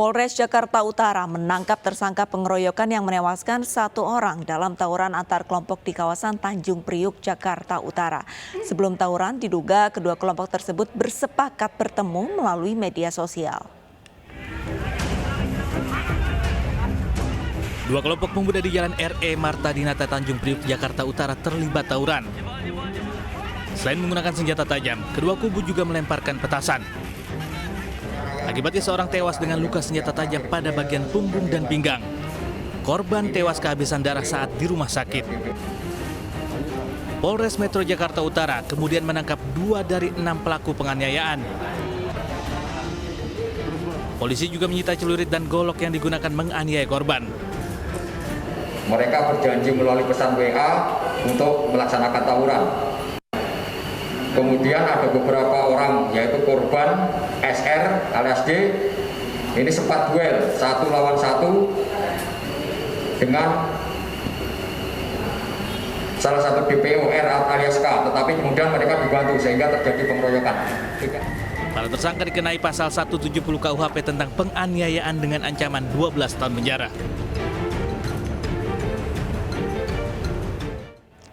Polres Jakarta Utara menangkap tersangka pengeroyokan yang menewaskan 1 orang dalam tawuran antar kelompok di kawasan Tanjung Priuk, Jakarta Utara. Sebelum tawuran, diduga kedua kelompok tersebut bersepakat bertemu melalui media sosial. Dua kelompok pemuda di Jalan RE Marta Dinata Tanjung Priuk, Jakarta Utara terlibat tawuran. Selain menggunakan senjata tajam, kedua kubu juga melemparkan petasan. Akibatnya seorang tewas dengan luka senjata tajam pada bagian punggung dan pinggang. Korban tewas kehabisan darah saat di rumah sakit. Polres Metro Jakarta Utara kemudian menangkap 2 dari 6 pelaku penganiayaan. Polisi juga menyita celurit dan golok yang digunakan menganiaya korban. Mereka berjanji melalui pesan WA untuk melaksanakan tawuran. Kemudian ada beberapa orang, yaitu korban SR alias D, ini sempat duel 1 lawan 1 dengan salah satu DPO R alias K, tetapi kemudian mereka dibantu sehingga terjadi pengeroyokan. Para tersangka dikenai pasal 170 KUHP tentang penganiayaan dengan ancaman 12 tahun penjara.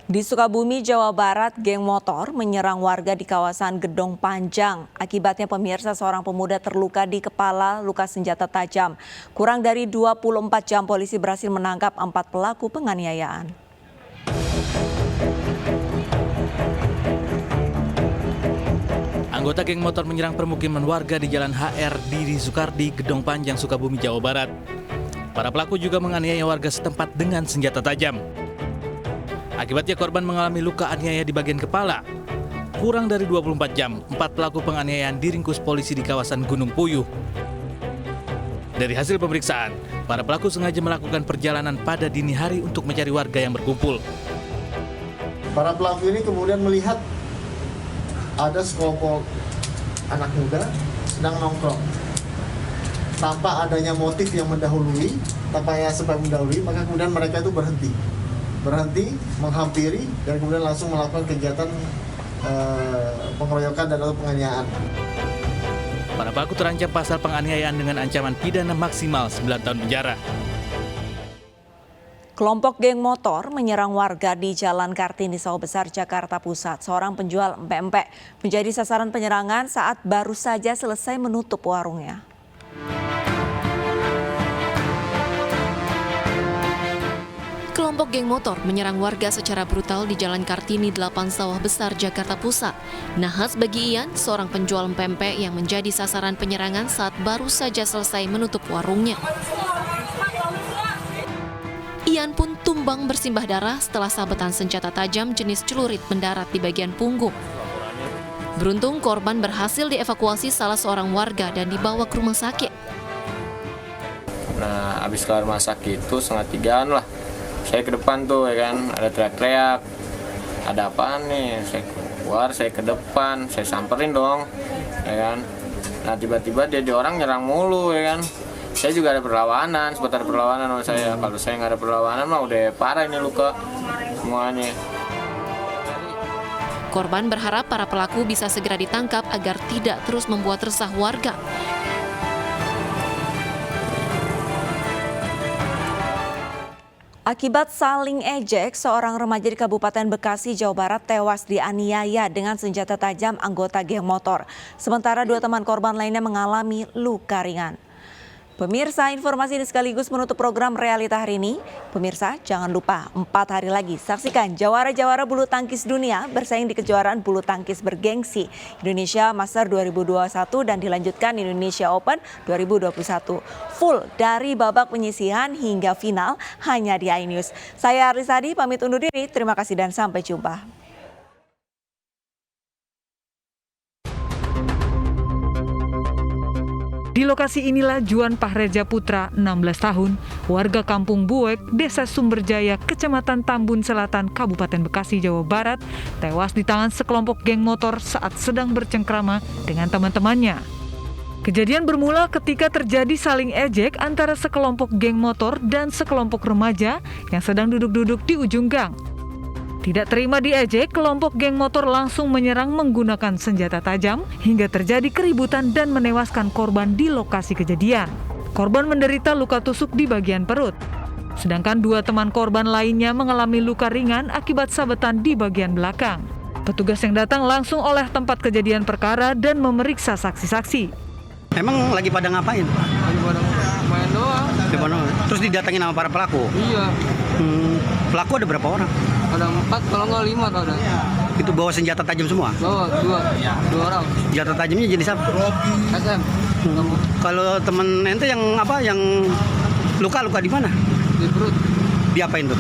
Di Sukabumi, Jawa Barat, geng motor menyerang warga di kawasan Gedong Panjang. Akibatnya pemirsa seorang pemuda terluka di kepala, luka senjata tajam. Kurang dari 24 jam polisi berhasil menangkap 4 pelaku penganiayaan. Anggota geng motor menyerang permukiman warga di Jalan HR di Sukardi, Gedong Panjang, Sukabumi, Jawa Barat. Para pelaku juga menganiaya warga setempat dengan senjata tajam. Akibatnya korban mengalami luka aniaya di bagian kepala. Kurang dari 24 jam, 4 pelaku penganiayaan diringkus polisi di kawasan Gunung Puyuh. Dari hasil pemeriksaan, para pelaku sengaja melakukan perjalanan pada dini hari untuk mencari warga yang berkumpul. Para pelaku ini kemudian melihat ada sekelompok anak muda sedang nongkrong. Tanpa adanya motif yang mendahului, maka kemudian mereka itu berhenti, menghampiri, dan kemudian langsung melakukan kegiatan pengeroyokan dan atau penganiayaan. Para pelaku terancam pasal penganiayaan dengan ancaman pidana maksimal 9 tahun penjara. Kelompok geng motor menyerang warga di Jalan Kartini, Sawah Besar, Jakarta Pusat. Seorang penjual empek-empek menjadi sasaran penyerangan saat baru saja selesai menutup warungnya. Kelompok geng motor menyerang warga secara brutal di Jalan Kartini 8 Sawah Besar, Jakarta Pusat. Nahas bagi Ian, seorang penjual pempek yang menjadi sasaran penyerangan saat baru saja selesai menutup warungnya. Ian pun tumbang bersimbah darah setelah sabetan senjata tajam jenis celurit mendarat di bagian punggung. Beruntung korban berhasil dievakuasi salah seorang warga dan dibawa ke rumah sakit. Nah, habis keluar rumah sakit itu 2:30 lah. Saya ke depan tuh, ya kan, ada teriak-teriak, ada apaan nih? Saya keluar, saya ke depan, saya samperin dong, ya kan. Nah tiba-tiba dia orang nyerang mulu, ya kan. Saya juga ada perlawanan, sebentar perlawanan sama saya. Kalau saya nggak ada perlawanan mah udah parah ini luka semuanya. Korban berharap para pelaku bisa segera ditangkap agar tidak terus membuat resah warga. Akibat saling ejek, seorang remaja di Kabupaten Bekasi, Jawa Barat tewas dianiaya dengan senjata tajam anggota geng motor. Sementara 2 teman korban lainnya mengalami luka ringan. Pemirsa, informasi ini sekaligus menutup program Realita hari ini. Pemirsa, jangan lupa 4 hari lagi saksikan jawara-jawara bulu tangkis dunia bersaing di kejuaraan bulu tangkis bergengsi Indonesia Master 2021 dan dilanjutkan Indonesia Open 2021. Full dari babak penyisihan hingga final hanya di iNews. Saya Arlisadi pamit undur diri. Terima kasih dan sampai jumpa. Di lokasi inilah Juan Pahreja Putra, 16 tahun, warga Kampung Buek, Desa Sumberjaya, Kecamatan Tambun Selatan, Kabupaten Bekasi, Jawa Barat, tewas di tangan sekelompok geng motor saat sedang bercengkrama dengan teman-temannya. Kejadian bermula ketika terjadi saling ejek antara sekelompok geng motor dan sekelompok remaja yang sedang duduk-duduk di ujung gang. Tidak terima diejek, kelompok geng motor langsung menyerang menggunakan senjata tajam hingga terjadi keributan dan menewaskan korban di lokasi kejadian. Korban menderita luka tusuk di bagian perut. Sedangkan 2 teman korban lainnya mengalami luka ringan akibat sabetan di bagian belakang. Petugas yang datang langsung oleh tempat kejadian perkara dan memeriksa saksi-saksi. Emang lagi pada ngapain? Lagi pada main doang. Terus didatengin sama para pelaku? Iya. Pelaku ada berapa orang? Ada 4, kalau nggak 5 tuh ada. Itu bawa senjata tajam semua? Bawa 2 orang. Senjata tajamnya jenis apa? SM. Kalau temen ente yang apa? Yang luka di mana? Di perut. Diapain tuh?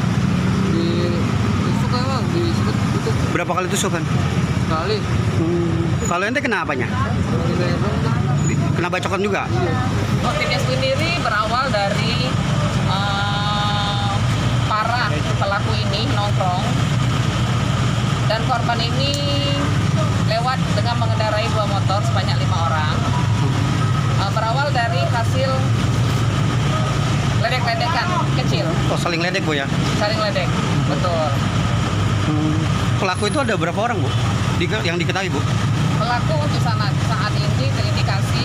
Ditusuk emang, tutup Berapa kali tusukan? sekali. Kalau ente kena apanya? Kena bacokan juga? Motifnya sendiri berawal dari para pelaku ini nongkrong dan korban ini lewat dengan mengendarai 2 motor sebanyak 5 orang. Berawal dari hasil ledek-ledekan kecil. Oh, saling ledek, Bu, ya? Saling ledek, betul. Pelaku itu ada berapa orang, Bu? Yang diketahui, Bu? Pelaku untuk saat ini terindikasi